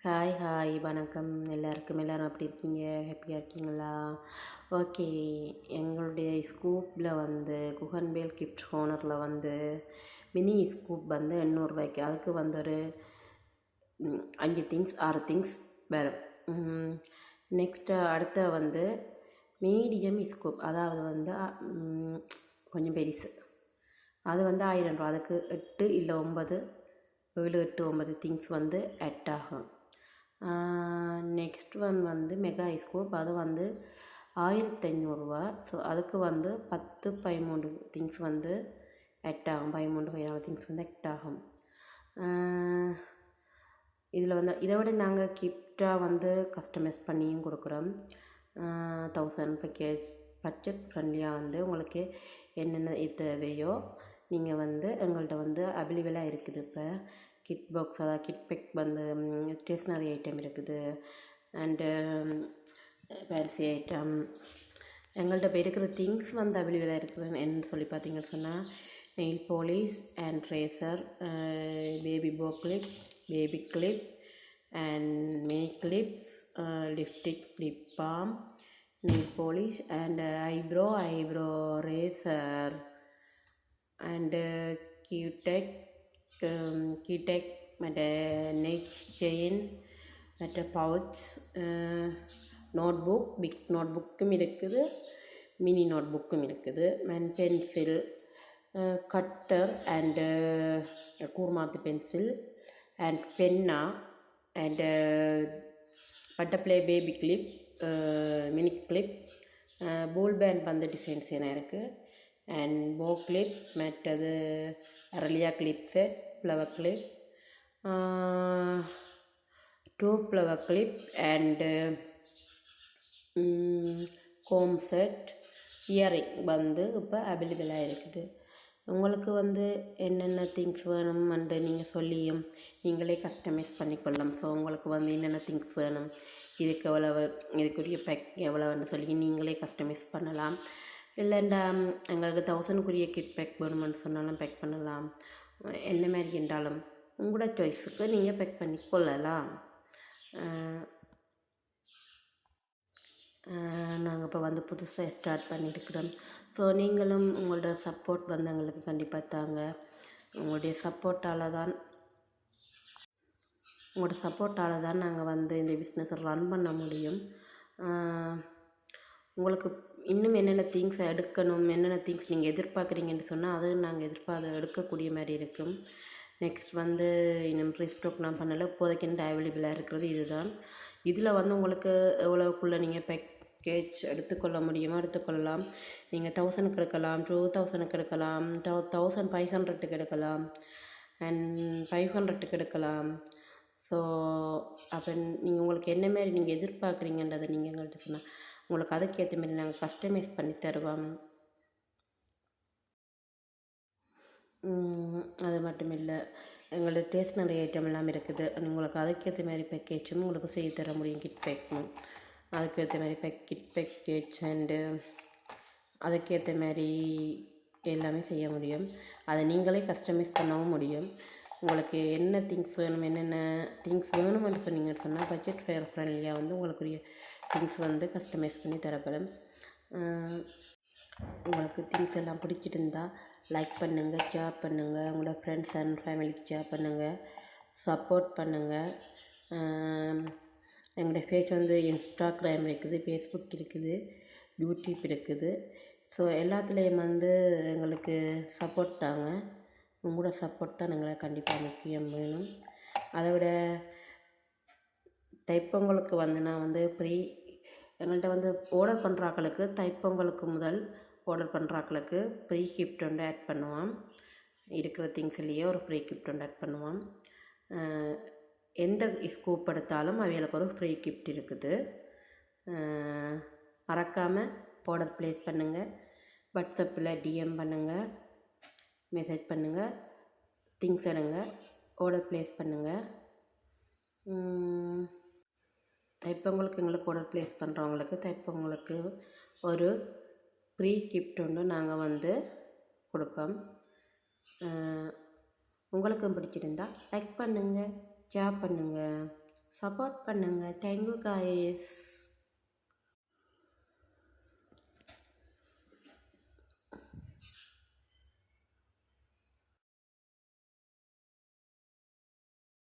Hi hi வணக்கம் எல்லாருக்கும். எல்லோரும் எப்படி இருக்கீங்க? ஹாப்பியாக இருக்கீங்களா? ஓகே, எங்களுடைய ஸ்கூப்பில் வந்து குகன்பேல் கிஃப்ட் ஹோனரில் வந்து மினி ஸ்கூப் வந்து 800 அதுக்கு வந்து ஒரு 5 திங்ஸ் 6 திங்ஸ் வரும். நெக்ஸ்ட்டு அடுத்த வந்து மீடியம் ஸ்கூப், அதாவது வந்து கொஞ்சம் பெருசு, அது வந்து 1000 ரூபா. அதுக்கு 8 இல்லை 9 7 8 9 திங்ஸ் வந்து ஆட் ஆகும். நெக்ஸ்ட் வந்து மெகா ஸ்கோப், அது வந்து 1500 ரூபா. ஸோ அதுக்கு வந்து 10 13 திங்ஸ் வந்து ஆட் ஆகும். 13 14 திங்ஸ் வந்து ஆட் ஆகும். இதில் வந்து இதை விட நாங்கள் கிஃப்டாக வந்து கஸ்டமைஸ் பண்ணியும் கொடுக்குறோம். 1000 பேக்கேஜ் பட்ஜெட் ஃப்ரெண்ட்லியாக வந்து உங்களுக்கு என்னென்ன தேவையோ நீங்கள் வந்து எங்கள்கிட்ட வந்து அவைலபிளாக இருக்குது. இப்போ கிட் பாக்ஸ், அதாவது கிட் பேக் வந்து ஸ்டேஷ்னரி ஐட்டம் இருக்குது, அண்டு ஃபேன்சி ஐட்டம். எங்கள்கிட்ட இப்போ இருக்கிற திங்ஸ் வந்து அவைலபிளாக இருக்குது என்னன்னு சொல்லி பார்த்தீங்கன்னு சொன்னால் nail polish and razor, baby bow clip, baby clip and mini clips, lipstick, lip balm, nail polish and eyebrow razor and Cutex மற்ற நெக் செயின், மற்ற பவுச், நோட்புக், பிக் நோட்புக்கும் இருக்குது, மினி நோட்புக்கும் இருக்குது, அண்ட் பென்சில், கட்டர் அண்டு கூர்மாத்து pencil and பென்னா and butterfly baby clip, mini clip, பூல் band வந்து டிசைன்ஸ் என்ன இருக்குது, அண்ட் போ கிளிப், மற்றது அரளியா clip set, flower clip, 2 flower clip and Kom set, earring வந்து இப்போ அவைலபிளாக இருக்குது. உங்களுக்கு வந்து என்னென்ன திங்ஸ் வேணும் வந்து நீங்கள் சொல்லியும் நீங்களே கஸ்டமைஸ் பண்ணிக்கொள்ளலாம். ஸோ உங்களுக்கு வந்து என்னென்ன திங்ஸ் வேணும், இதுக்கு எவ்வளவு, இதுக்குரிய பேக் எவ்வளோன்னு சொல்லி நீங்களே கஸ்டமைஸ் பண்ணலாம். இல்லைண்டா எங்களுக்கு 1000க்குரிய கிட் பேக் வேணுமென்னு சொன்னாலும் பேக் பண்ணலாம். என்ன மாதிரி என்றாலும் உங்களோட சாய்ஸுக்கு நீங்கள் பேக் பண்ணி கொள்ளலாம். நாங்கள் இப்போ வந்து புதுசாக ஸ்டார்ட் பண்ணியிருக்கிறோம். ஸோ நீங்களும் உங்களோட சப்போர்ட் வந்து எங்களுக்கு கண்டிப்பாக தாங்க. உங்களுடைய சப்போர்ட்டால் தான் நாங்கள் வந்து இந்த பிஸ்னஸை ரன் பண்ண முடியும். உங்களுக்கு இன்னும் என்னென்ன திங்ஸ் எடுக்கணும், என்னென்ன திங்ஸ் நீங்கள் எதிர்பார்க்குறீங்கன்னு சொன்னால் அது நாங்கள் எடுக்கக்கூடிய மாதிரி இருக்கும். நெக்ஸ்ட் வந்து இன்னும் ரீஸ்டாக் நான் பண்ணலை. இப்போதைக்கு என்ன அவைலபிளாக இருக்கிறது இதுதான். இதில் வந்து உங்களுக்கு எவ்வளோக்குள்ளே நீங்கள் பேக்கேஜ் எடுத்துக்கொள்ள முடியுமோ எடுத்துக்கொள்ளலாம். நீங்கள் 1000க்கு எடுக்கலாம், 2000க்கு எடுக்கலாம், 1500க்கு எடுக்கலாம், அண்ட் 500க்கு எடுக்கலாம். ஸோ அப்போ நீங்கள் உங்களுக்கு என்ன மாதிரி நீங்கள் எதிர்பார்க்குறீங்கன்றதை நீங்கள் எங்கள்கிட்ட சொன்னால் உங்களுக்கு அதுக்கேற்ற மாதிரி நாங்கள் கஸ்டமைஸ் பண்ணி தருவோம். அது மட்டும் இல்லை, எங்களோட ஸ்டேஷ்னரி ஐட்டம் எல்லாம் இருக்குது. உங்களுக்கு அதுக்கேற்ற மாதிரி பேக்கேஜும் உங்களுக்கு செய்து தர முடியும். கிட் பேக்கும் அதுக்கேற்ற மாதிரி கிட் பேக்கேஜ் அண்டு அதுக்கேற்ற மாதிரி எல்லாமே செய்ய முடியும். அதை நீங்களே கஸ்டமைஸ் பண்ணவும் முடியும். உங்களுக்கு என்ன திங்ஸ் வேணும், என்னென்ன திங்ஸ் வேணும்னு சொன்னீங்கன்னு சொன்னால் பட்ஜெட் ஃப்ரெண்ட்லியாக வந்து உங்களுக்குரிய திங்ஸ் வந்து கஸ்டமைஸ் பண்ணி தரப்படும். உங்களுக்கு திங்ஸ் எல்லாம் பிடிச்சிருந்தால் லைக் பண்ணுங்கள், ஷேர் பண்ணுங்கள், உங்களோட ஃப்ரெண்ட்ஸ் அண்ட் ஃபேமிலிக்கு ஷேர் பண்ணுங்கள், சப்போர்ட் பண்ணுங்கள். எங்களுடைய பேஜ் வந்து இன்ஸ்டாகிராம் இருக்குது, ஃபேஸ்புக் இருக்குது, யூடியூப் இருக்குது. ஸோ எல்லாத்துலேயும் வந்து எங்களுக்கு சப்போர்ட் தாங்க. உங்களோட சப்போர்ட் தான் எங்களை கண்டிப்பாக முக்கியம் வேணும். அதை விட தைப்பொங்கலுக்கு வந்து நான் வந்து எங்கள்கிட்ட வந்து ஆர்டர் பண்ணுறாக்களுக்கு தைப்பொங்கலுக்கு முதல் ஆர்டர் பண்ணுறாக்களுக்கு ஃப்ரீ கிஃப்ட் ஒன்று ஆட் பண்ணுவோம். இருக்கிற திங்ஸ்லேயே ஒரு ஃப்ரீ கிஃப்ட் ஒன்று ஆட் பண்ணுவோம். எந்த ஸ்கூப் எடுத்தாலும் அவைகளுக்கு ஒரு ஃப்ரீ கிஃப்ட் இருக்குது. மறக்காமல் ஆர்டர் ப்ளேஸ் பண்ணுங்கள். வாட்ஸ்அப்பில் டிஎம் பண்ணுங்கள், மெசேஜ் பண்ணுங்கள், திங்ஸ் எடுங்க, ஆர்டர் ப்ளேஸ் பண்ணுங்கள். தைப்பொங்கலுக்கு எங்களுக்கு ஆர்டர் ப்ளேஸ் பண்ணுறவங்களுக்கு தைப்பொங்கலுக்கு ஒரு ஃப்ரீ கிஃப்ட் ஒன்று நாங்கள் வந்து கொடுப்போம். உங்களுக்கும் பிடிச்சிருந்தா லைக் பண்ணுங்கள், ஷேர் பண்ணுங்கள், சப்போர்ட் பண்ணுங்கள். Thank you guys.